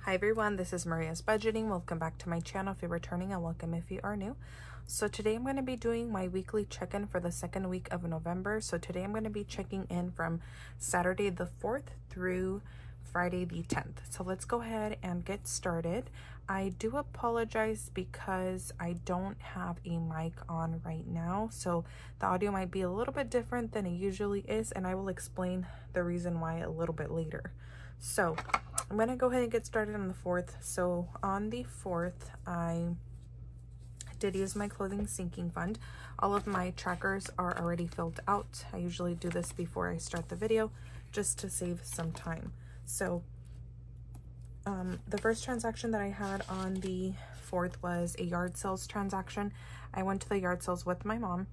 Hi everyone, this is Maria's Budgeting. Welcome back to my channel if you're returning, and welcome if you are new. So today I'm going to be doing my weekly check-in for the second week of November. So today I'm going to be checking in from Saturday the 4th through Friday the 10th. So let's go ahead and get started. I do apologize because I don't have a mic on right now, so the audio might be a little bit different than it usually is, and I will explain the reason why a little bit later. So I'm going to go ahead and get started on the 4th. So on the 4th, I did use my clothing sinking fund. All of my trackers are already filled out. I usually do this before I start the video just to save some time. So the first transaction that I had on the 4th was a yard sales transaction. I went to the yard sales with my mom,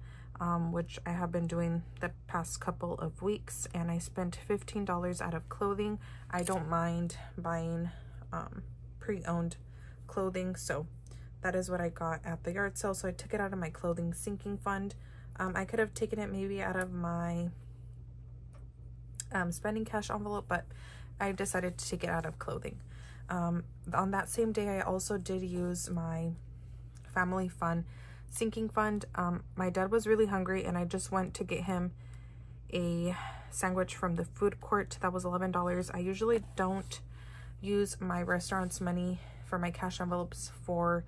which I have been doing the past couple of weeks, and I spent $15 out of clothing. I don't mind buying pre-owned clothing, so that is what I got at the yard sale. So I took it out of my clothing sinking fund. I could have taken it maybe out of my spending cash envelope, but I decided to take it out of clothing. On that same day, I also did use my family fun sinking fund. My dad was really hungry, and I just went to get him a sandwich from the food court. That was $11. I usually don't use my restaurant's money for my cash envelopes for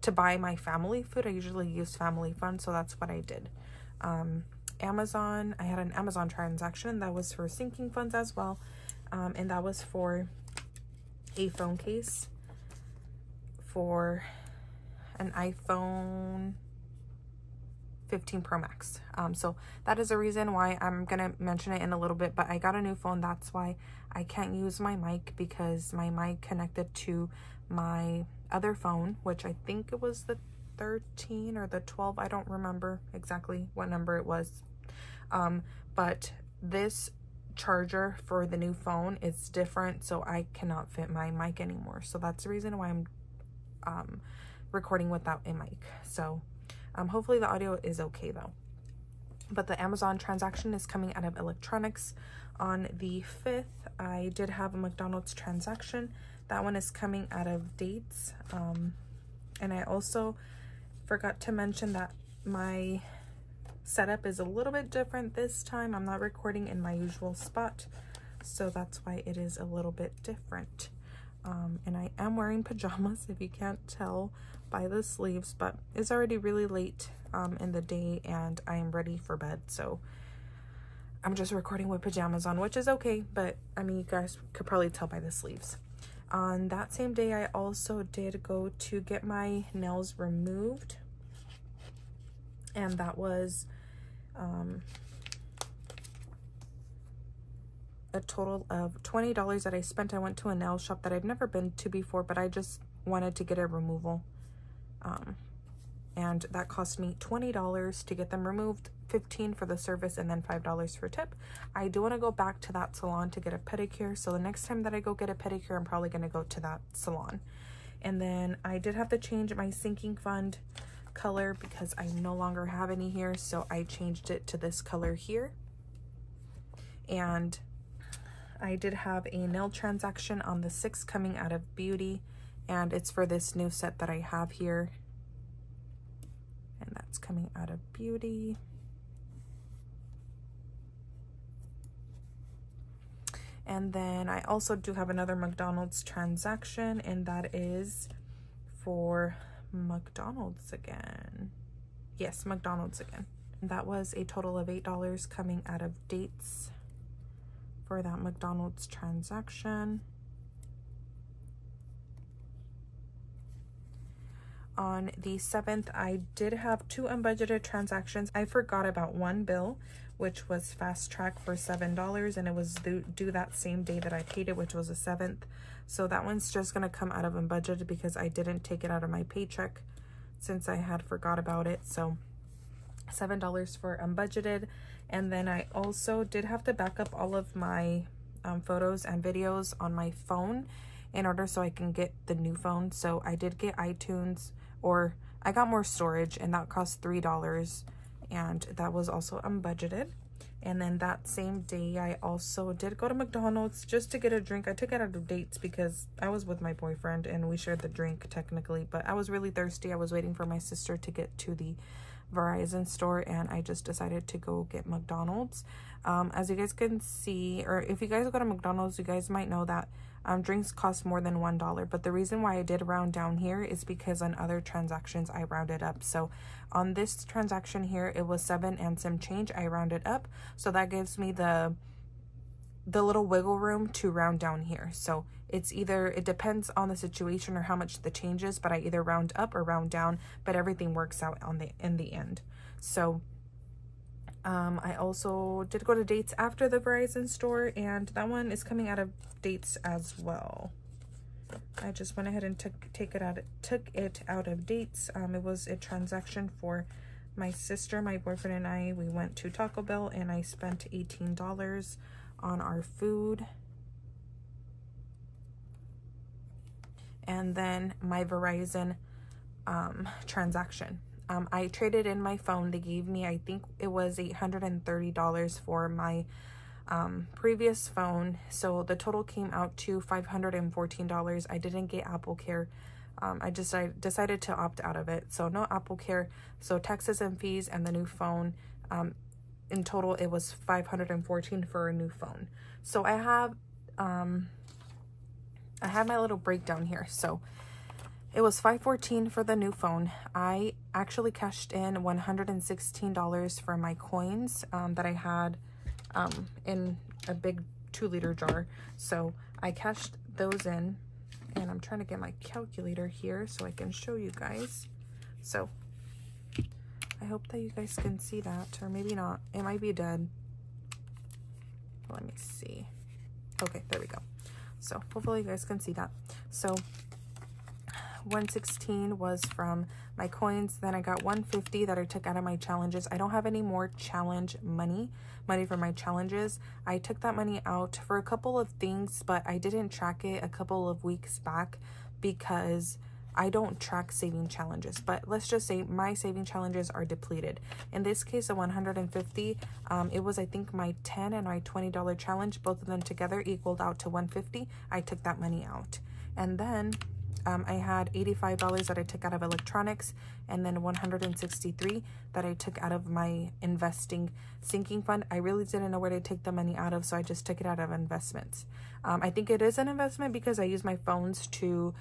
to buy my family food. I usually use family fund, so that's what I did. Amazon, I had an Amazon transaction that was for sinking funds as well, and that was for a phone case for an iPhone 15 Pro Max. So that is the reason why I'm gonna mention it in a little bit, but I got a new phone. That's why I can't use my mic, because my mic connected to my other phone, which I think it was the 13 or the 12. I don't remember exactly what number it was. But this charger for the new phone is different, so I cannot fit my mic anymore. So that's the reason why I'm recording without a mic. So hopefully the audio is okay though. But the Amazon transaction is coming out of electronics. On the 5th, I did have a McDonald's transaction. That one is coming out of dates. And I also forgot to mention that my setup is a little bit different this time. I'm not recording in my usual spot, so that's why it is a little bit different. And I am wearing pajamas, if you can't tell by the sleeves, but it's already really late in the day and I am ready for bed, so I'm just recording with pajamas on, which is okay, but I mean, you guys could probably tell by the sleeves. On that same day, I also did go to get my nails removed, and that was a total of $20 that I spent. I went to a nail shop that I've never been to before, but I just wanted to get a removal, and that cost me $20 to get them removed, $15 for the service, and then $5 for tip. I do want to go back to that salon to get a pedicure, so the next time that I go get a pedicure, I'm probably going to go to that salon. And then I did have to change my sinking fund color because I no longer have any here, so I changed it to this color here. And I did have a nail transaction on the 6th coming out of Beauty, and it's for this new set that I have here, and that's coming out of Beauty. And then I also do have another McDonald's transaction, and that is for McDonald's again. Yes, McDonald's again. And that was a total of $8 coming out of dates for that McDonald's transaction. On the 7th, I did have 2 unbudgeted transactions. I forgot about one bill, which was Fast Track for $7, and it was due that same day that I paid it, which was the 7th. So that one's just gonna come out of unbudgeted because I didn't take it out of my paycheck since I had forgot about it. So $7 for unbudgeted. And then I also did have to back up all of my photos and videos on my phone in order so I can get the new phone. So I did get iTunes, or I got more storage, and that cost $3, and that was also unbudgeted. And then that same day, I also did go to McDonald's just to get a drink. I took it out of dates because I was with my boyfriend and we shared the drink technically, but I was really thirsty. I was waiting for my sister to get to the Verizon store, and I just decided to go get McDonald's. As you guys can see, or if you guys go to McDonald's, you guys might know that drinks cost more than $1, but the reason why I did round down here is because on other transactions I rounded up. So on this transaction here, it was 7 and some change. I rounded up, so that gives me the little wiggle room to round down here. So it's either, it depends on the situation or how much the change is, but I either round up or round down, but everything works out in the end. So I also did go to dates after the Verizon store, and that one is coming out of dates as well. I just went ahead and took it out of dates. It was a transaction for my sister, my boyfriend, and I. We went to Taco Bell, and I spent $18 on our food. And then my Verizon transaction. I traded in my phone. They gave me, I think it was $830 for my previous phone. So the total came out to $514. I didn't get Apple Care. I decided to opt out of it. So no Apple Care. So taxes and fees and the new phone. In total, it was $514 for a new phone. So I have my little breakdown here. So it was $514 for the new phone. I actually cashed in $116 for my coins that I had in a big 2-liter jar. So I cashed those in, and I'm trying to get my calculator here so I can show you guys. So I hope that you guys can see that, or maybe not. It might be dead. Let me see. Okay, there we go. So hopefully you guys can see that. So 116 was from my coins. Then I got 150 that I took out of my challenges. I don't have any more challenge money for my challenges. I took that money out for a couple of things, but I didn't track it a couple of weeks back because I don't track saving challenges. But let's just say my saving challenges are depleted. In this case, a 150, it was, I think, my $10 and my $20 challenge. Both of them together equaled out to 150. I took that money out. And then I had $85 that I took out of electronics, and then $163 that I took out of my investing sinking fund. I really didn't know where to take the money out of, so I just took it out of investments. I think it is an investment because I use my phone to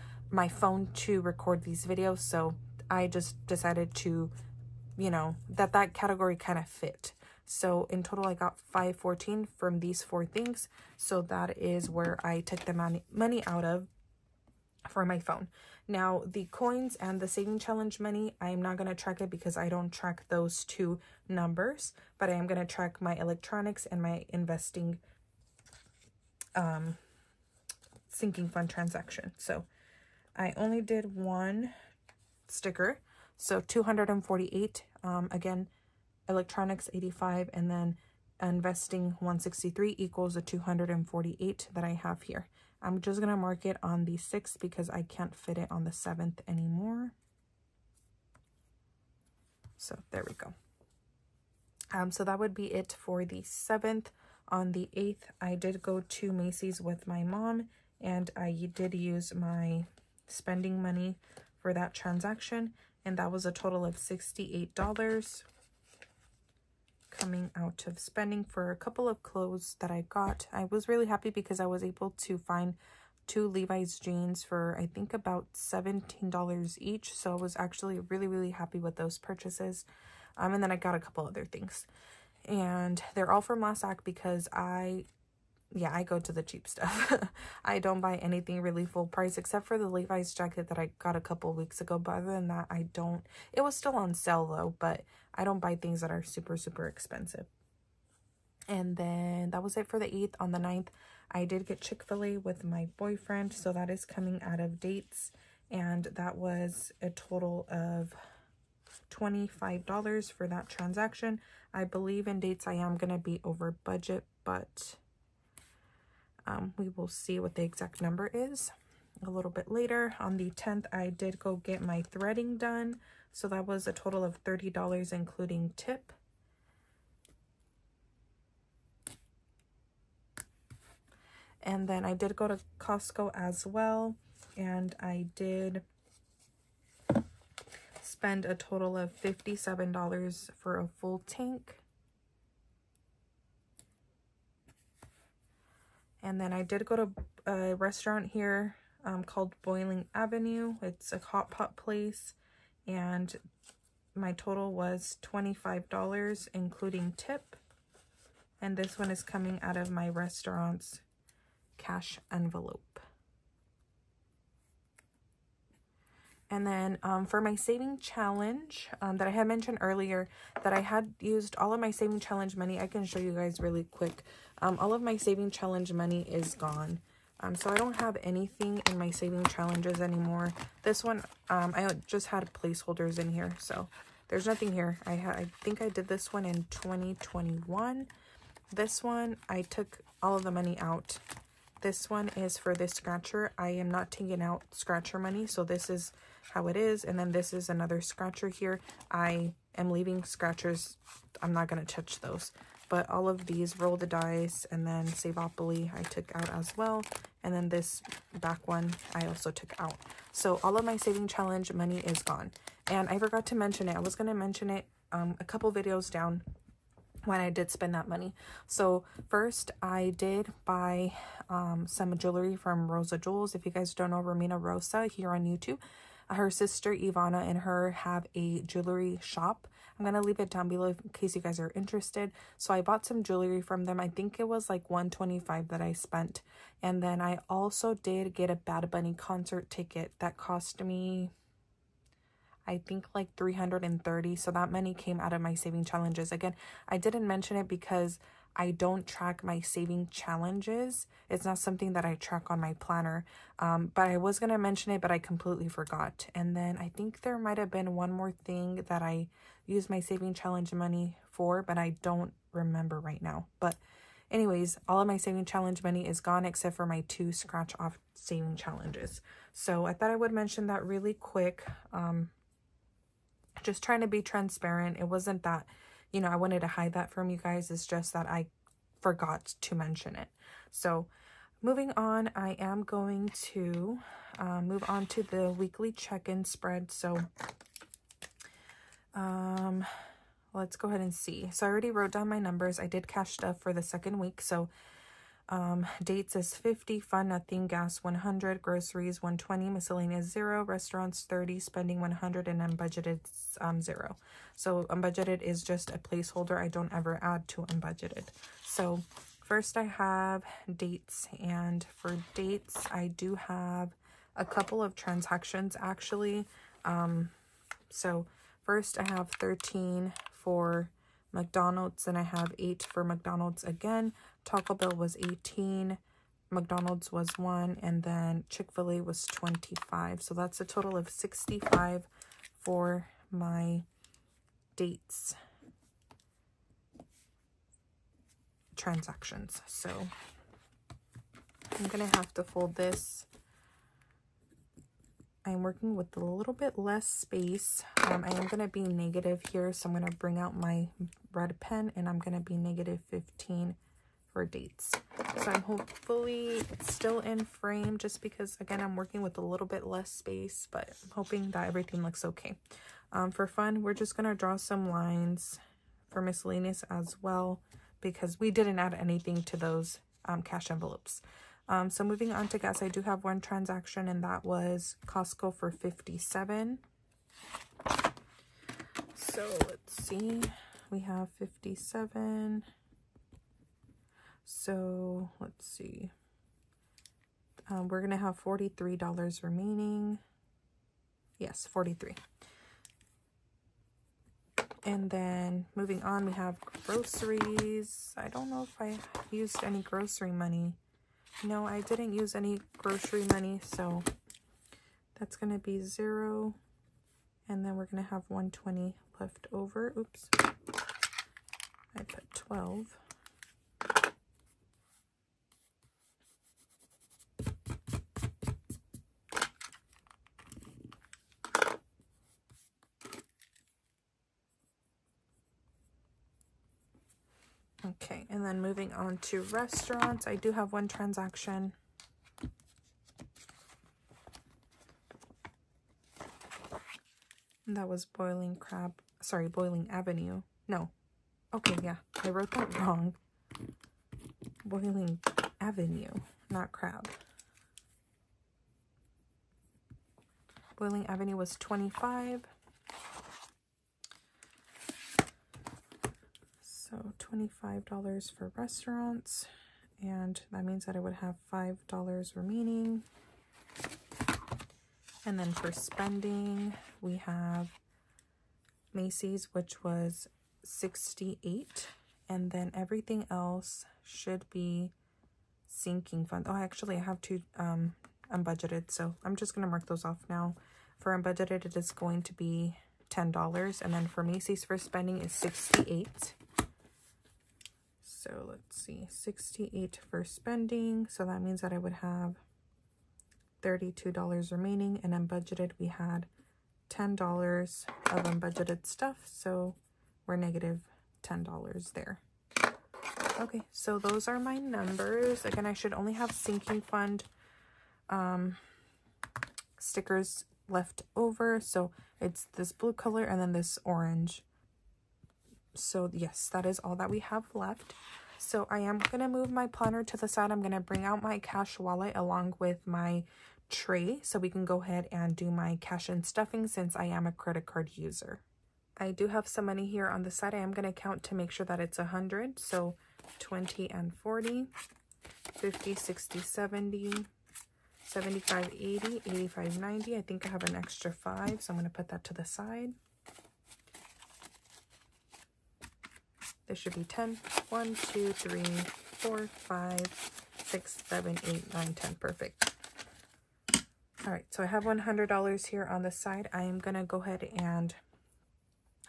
record these videos, so I just decided to, you know, that category kind of fit. So in total, I got $514 from these 4 things. So that is where I took the money out of for my phone. Now the coins and the saving challenge money, I am not going to track it because I don't track those 2 numbers, but I am going to track my electronics and my investing sinking fund transaction. So I only did 1 sticker, so 248. Again, electronics 85, and then investing 163 equals the 248 that I have here. I'm just going to mark it on the 6th because I can't fit it on the 7th anymore. So there we go. So that would be it for the 7th. On the 8th, I did go to Macy's with my mom, and I did use my spending money for that transaction, and that was a total of $68 coming out of spending for a couple of clothes that I got. I was really happy because I was able to find 2 Levi's jeans for, I think, about $17 each. So I was actually really, really happy with those purchases. And then I got a couple other things. And they're all from Last Act because I go to the cheap stuff. I don't buy anything really full price except for the Levi's jacket that I got a couple weeks ago. But other than that, I don't. It was still on sale though, but I don't buy things that are super, super expensive. And then that was it for the 8th. On the 9th, I did get Chick-fil-A with my boyfriend. So that is coming out of dates. And that was a total of $25 for that transaction. I believe in dates I am going to be over budget, but we will see what the exact number is a little bit later. On the 10th, I did go get my threading done. So that was a total of $30, including tip. And then I did go to Costco as well, and I did spend a total of $57 for a full tank. And then I did go to a restaurant here called Boiling Avenue. It's a hot pot place, and my total was $25 including tip. And this one is coming out of my restaurant's cash envelope. And then for my saving challenge that I had mentioned earlier, that I had used all of my saving challenge money. I can show you guys really quick. All of my saving challenge money is gone. So I don't have anything in my saving challenges anymore. This one, I just had placeholders in here, so there's nothing here. I think I did this one in 2021. This one, I took all of the money out. This one is for this scratcher. I am not taking out scratcher money, so this is how it is. And then this is another scratcher here. I am leaving scratchers. I'm not going to touch those. But all of these, Roll the Dice and then Savopoly, I took out as well. And then this back one, I also took out. So all of my saving challenge money is gone. And I forgot to mention it. I was going to mention it a couple videos down when I did spend that money. So first, I did buy some jewelry from Rosa Jewels. If you guys don't know Romina Rosa here on YouTube, her sister Ivana and her have a jewelry shop. I'm going to leave it down below in case you guys are interested. So I bought some jewelry from them. I think it was like $125 that I spent. And then I also did get a Bad Bunny concert ticket that cost me, I think, like $330. So that money came out of my saving challenges. Again, I didn't mention it because I don't track my saving challenges. It's not something that I track on my planner. But I was going to mention it, but I completely forgot. And then I think there might have been one more thing that I used my saving challenge money for, but I don't remember right now. But anyways, all of my saving challenge money is gone except for my 2 scratch off saving challenges. So I thought I would mention that really quick. Just trying to be transparent. It wasn't that, you know, I wanted to hide that from you guys. It's just that I forgot to mention it. So moving on, I am going to move on to the weekly check-in spread. So let's go ahead and see. So I already wrote down my numbers. I did cash stuff for the second week. So dates is 50, fun nothing, gas 100, groceries 120, miscellaneous 0, restaurants 30, spending 100, and unbudgeted 0. So unbudgeted is just a placeholder. I don't ever add to unbudgeted. So first I have dates, and for dates I do have a couple of transactions actually. So first I have 13 for McDonald's, and I have 8 for McDonald's again. Taco Bell was 18, McDonald's was 1, and then Chick-fil-A was 25. So that's a total of 65 for my dates transactions. So I'm gonna have to fold this. I'm working with a little bit less space. I am going to be negative here, so I'm going to bring out my red pen, and I'm going to be negative 15 for dates. So I'm hopefully still in frame, just because, again, I'm working with a little bit less space, but I'm hoping that everything looks okay. For fun, we're just going to draw some lines for miscellaneous as well, because we didn't add anything to those cash envelopes. So moving on to gas, I do have one transaction, and that was Costco for 57. So let's see, we have 57. So let's see, we're gonna have $43 remaining. Yes, 43. And then moving on, we have groceries. I don't know if I used any grocery money. No, I didn't use any grocery money, so that's going to be 0. And then we're going to have 120 left over. Oops. I put 12. Okay, And then moving on to restaurants, I do have one transaction. And that was Boiling Avenue. No. Okay, yeah, I wrote that wrong. Boiling Avenue, not Crab. Boiling Avenue was $25. So $25 for restaurants, and that means that I would have $5 remaining. And then for spending, we have Macy's, which was $68, and then everything else should be sinking fund. Oh, actually, I have two unbudgeted, so I'm just going to mark those off now. For unbudgeted, it is going to be $10, and then for Macy's for spending is $68. So let's see, $68 for spending, so that means that I would have $32 remaining, and unbudgeted we had $10 of unbudgeted stuff, so we're negative $10 there. Okay, so those are my numbers. Again, I should only have sinking fund stickers left over, so it's this blue color and then this orange. So yes, that is all that we have left. So I am going to move my planner to the side. I'm going to bring out my cash wallet along with my tray so we can go ahead and do my cash and stuffing since I am a credit card user. I do have some money here on the side. I am going to count to make sure that it's 100. So 20 and 40, 50, 60, 70, 75, 80, 85, 90. I think I have an extra 5, so I'm going to put that to the side. This should be 10. 1, 2, 3, 4, 5, 6, 7, 8, 9, 10. Perfect. All right, so I have $100 here on the side. I am going to go ahead and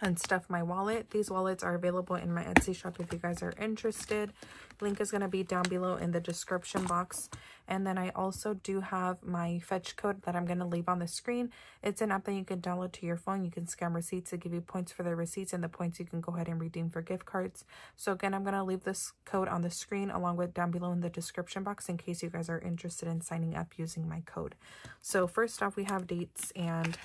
unstuff my wallet. These wallets are available in my Etsy shop if you guys are interested. Link is going to be down below in the description box. And then I also do have my fetch code that I'm going to leave on the screen. It's an app that you can download to your phone. You can scan receipts to give you points for the receipts, and the points you can go ahead and redeem for gift cards. So again, I'm going to leave this code on the screen along with down below in the description box in case you guys are interested in signing up using my code. So first off, we have dates, and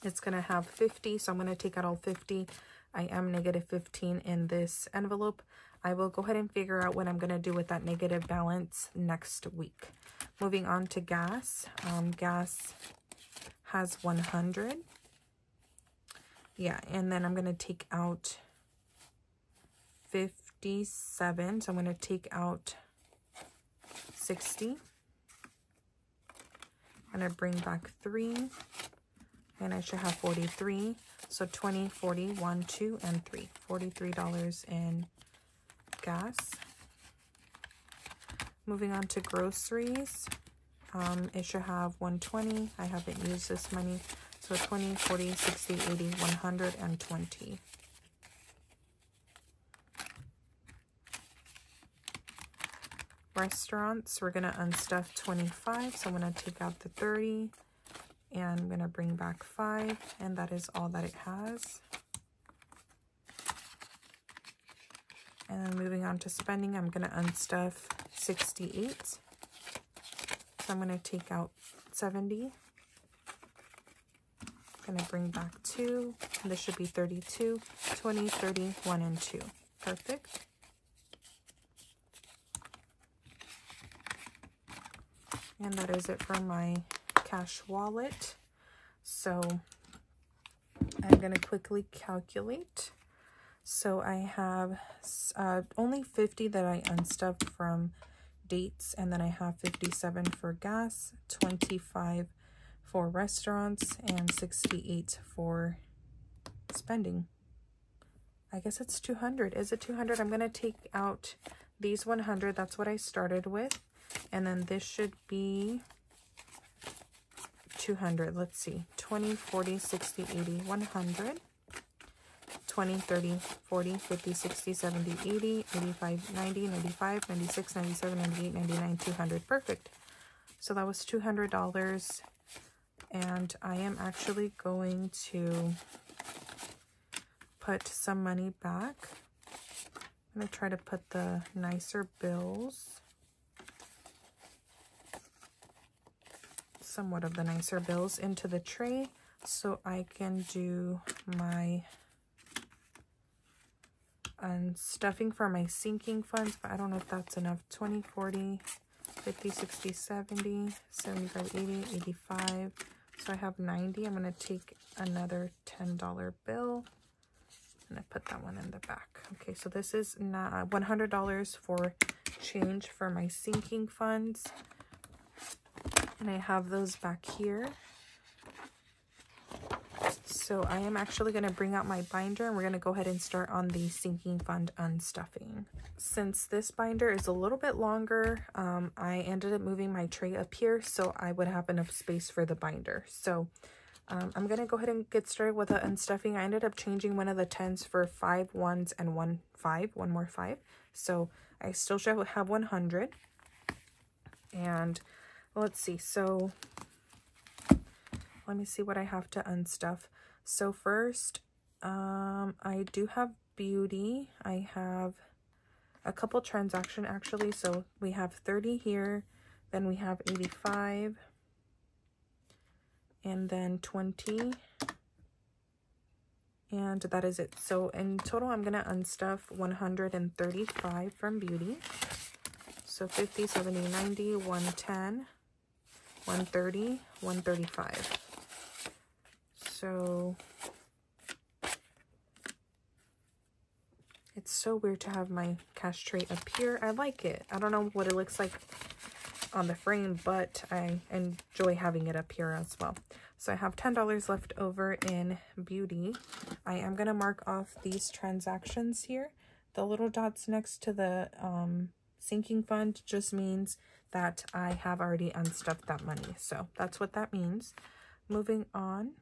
it's going to have 50, so I'm going to take out all 50. I am negative 15 in this envelope. I will go ahead and figure out what I'm going to do with that negative balance next week. Moving on to gas. Gas has 100. Yeah, and then I'm going to take out 57. So I'm going to take out 60. I'm going to bring back 3. And I should have 43. So 20, 40, 1, 2, and 3. $43 in gas. Moving on to groceries. It should have 120. I haven't used this money. So 20, 40, 60, 80, 120. Restaurants, we're going to unstuff 25. So I'm going to take out the 30. And I'm going to bring back 5, and that is all that it has. And then moving on to spending, I'm going to unstuff 68. So I'm going to take out 70. I'm going to bring back 2, and this should be 32, 20, 30, 1, and 2. Perfect. And that is it for my cash wallet. So I'm going to quickly calculate. So I have only 50 that I unstuffed from dates, and then I have 57 for gas, 25 for restaurants, and 68 for spending. I guess it's 200. Is it 200? I'm going to take out these 100. That's what I started with. And then this should be 200. Let's see. 20, 40, 60, 80, 100. 20, 30, 40, 50, 60, 70, 80, 85, 90, 95, 96, 97, 98, 99, 200. Perfect. So that was $200. And I am actually going to put some money back I'm going to try to put the nicer bills, somewhat of the nicer bills, into the tray so I can do my stuffing for my sinking funds, but I don't know if that's enough. 20, 40, 50, 60, 70, 75, 80, 85. So I have 90. I'm going to take another $10 bill and I put that one in the back. Okay, so this is not $100 for change for my sinking funds. And I have those back here. So I am actually going to bring out my binder and we're going to go ahead and start on the sinking fund unstuffing. Since this binder is a little bit longer, I ended up moving my tray up here so I would have enough space for the binder. So I'm going to go ahead and get started with the unstuffing. I ended up changing one of the 10s for 5 1s and 1 5, one more 5. So I still should have 100. And let's see. So let me see what I have to unstuff. So first, I do have beauty. I have a couple transaction actually. So we have 30 here, then we have 85, and then 20, and that is it. So in total, I'm gonna unstuff 135 from beauty. So 50, 70, 90, 110, 130, 135. So it's so weird to have my cash tray up here. I like it. I don't know what it looks like on the frame, but I enjoy having it up here as well. So I have $10 left over in beauty. I am going to mark off these transactions here. The little dots next to the sinking fund just means that I have already unstuffed that money. So that's what that means. Moving on,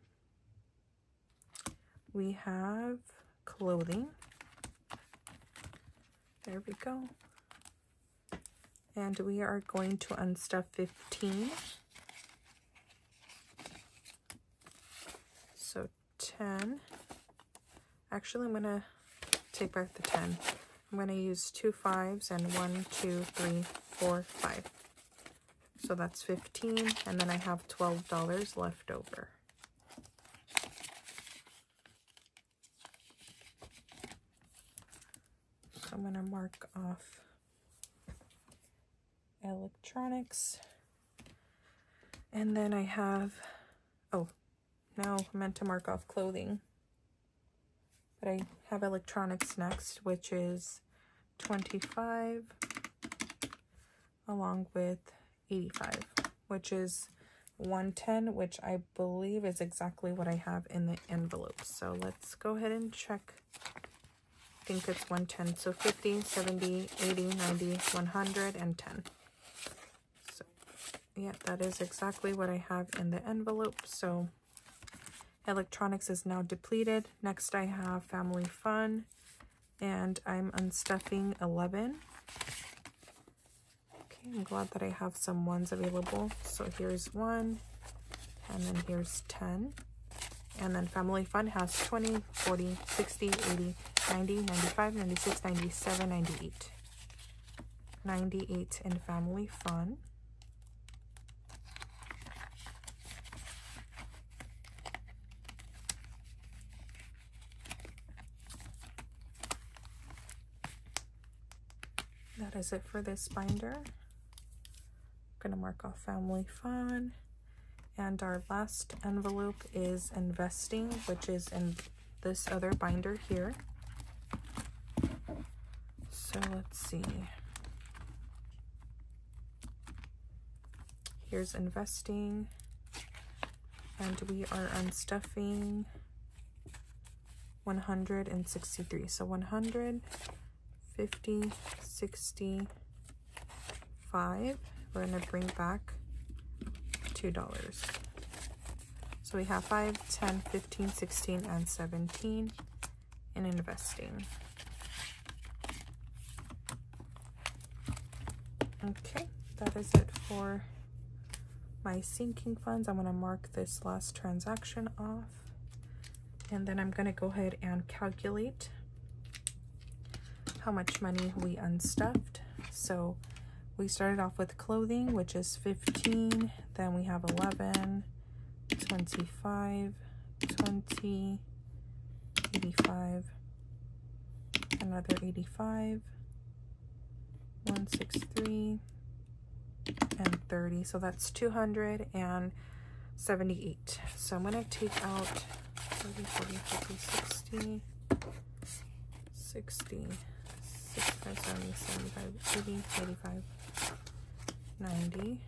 we have clothing. There we go. And we are going to unstuff 15. So 10. Actually, I'm going to take back the 10. I'm going to use 2 5s and 1, 2, 3, 4, 5. So that's 15, and then I have $12 left over. So I'm going to mark off electronics. And then I have, oh, no, I meant to mark off clothing. But I have electronics next, which is 25, along with 85, which is 110, which I believe is exactly what I have in the envelope. So let's go ahead and check. I think it's 110. So 50, 70, 80, 90, 100, and 10. So yeah, that is exactly what I have in the envelope. So electronics is now depleted. Next I have family fun, and I'm unstuffing 11. Okay, I'm glad that I have some ones available. So here's 1, and then here's 10. And then family fun has 20, 40, 60, 80, 90, 95, 96, 97, 98. 98 in family fun. That is it for this binder. I'm gonna mark off family fun. And our last envelope is investing, which is in this other binder here. So let's see. Here's investing. And we are unstuffing 163. So 100, 50, 65. We're going to bring back $2. So we have 5, 10, 15, 16, and 17 in investing. Okay, that is it for my sinking funds. I'm going to mark this last transaction off, and then I'm going to go ahead and calculate how much money we unstuffed. So we started off with clothing, which is 15, then we have 11, 25, 20, 85, another 85, 163, and 30. So that's 278. So I'm gonna take out 30, 40, 50, 60, 60, 65, 70, 75, 80, 85, 90,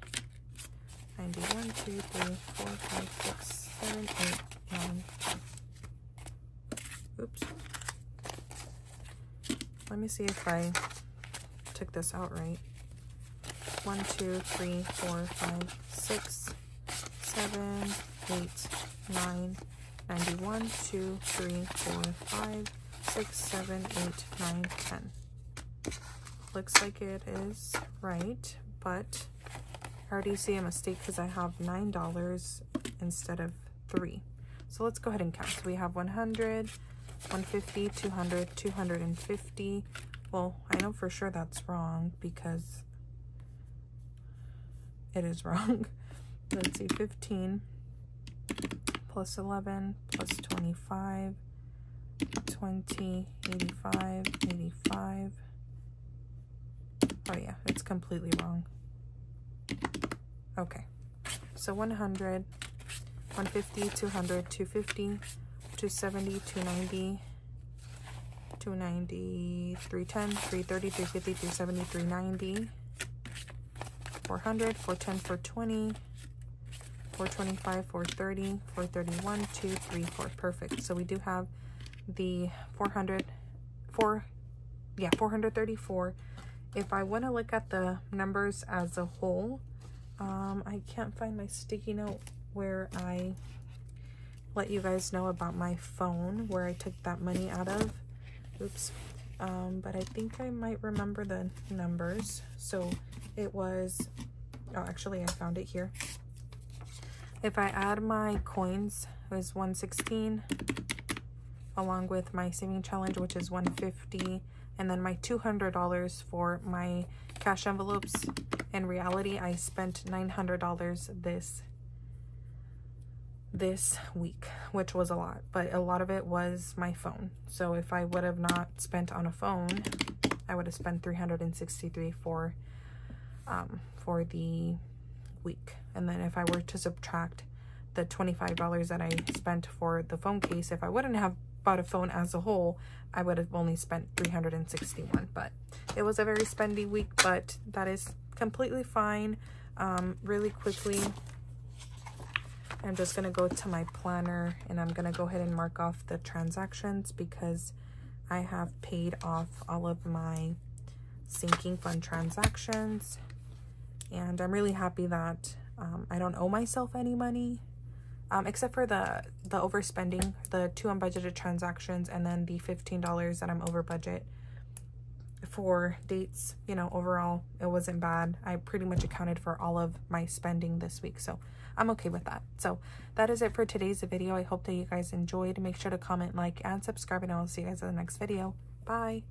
91, 2, 3, 4, 5, 6, 7, 8, 9, 10. Oops. Let me see if I took this out right. 1, 2, 3, 4, 5, 6, 7, 8, 9, 91, 2, 3, 4, 5, 6, 7, 8, 9, 10. Looks like it is right, but I already see a mistake because I have $9 instead of 3. So let's go ahead and count. So we have 100, 150, 200, 250. Well, I know for sure that's wrong because it is wrong. Let's see, 15 plus 11 plus 25, 20, 85, 85. Oh yeah, it's completely wrong. Okay, so 100, 150, 200, 250, 270, 290, 290, 310, 330, 350, 370, 390, 400, 410, 420, 425, 430, 431, 2, 3, 4. Perfect. So we do have the 434. If I want to look at the numbers as a whole, I can't find my sticky note where I let you guys know about my phone, where I took that money out of. Oops. But I think I might remember the numbers. So it was, oh, actually I found it here. If I add my coins, it was 116, along with my saving challenge, which is 150, and then my $200 for my cash envelopes. In reality, I spent $900 this week, which was a lot, but a lot of it was my phone. So if I would have not spent on a phone, I would have spent $363 for the week. And then if I were to subtract the $25 that I spent for the phone case, if I wouldn't have bought a phone as a whole, I would have only spent $361. But it was a very spendy week, but that is completely fine. Really quickly, I'm just gonna go to my planner and I'm gonna go ahead and mark off the transactions because I have paid off all of my sinking fund transactions, and I'm really happy that I don't owe myself any money, except for the overspending, the 2 unbudgeted transactions, and then the $15 that I'm over budget for dates. You know, overall it wasn't bad. I pretty much accounted for all of my spending this week, so I'm okay with that. So that is it for today's video. I hope that you guys enjoyed. Make sure to comment, like, and subscribe, and I will see you guys in the next video. Bye.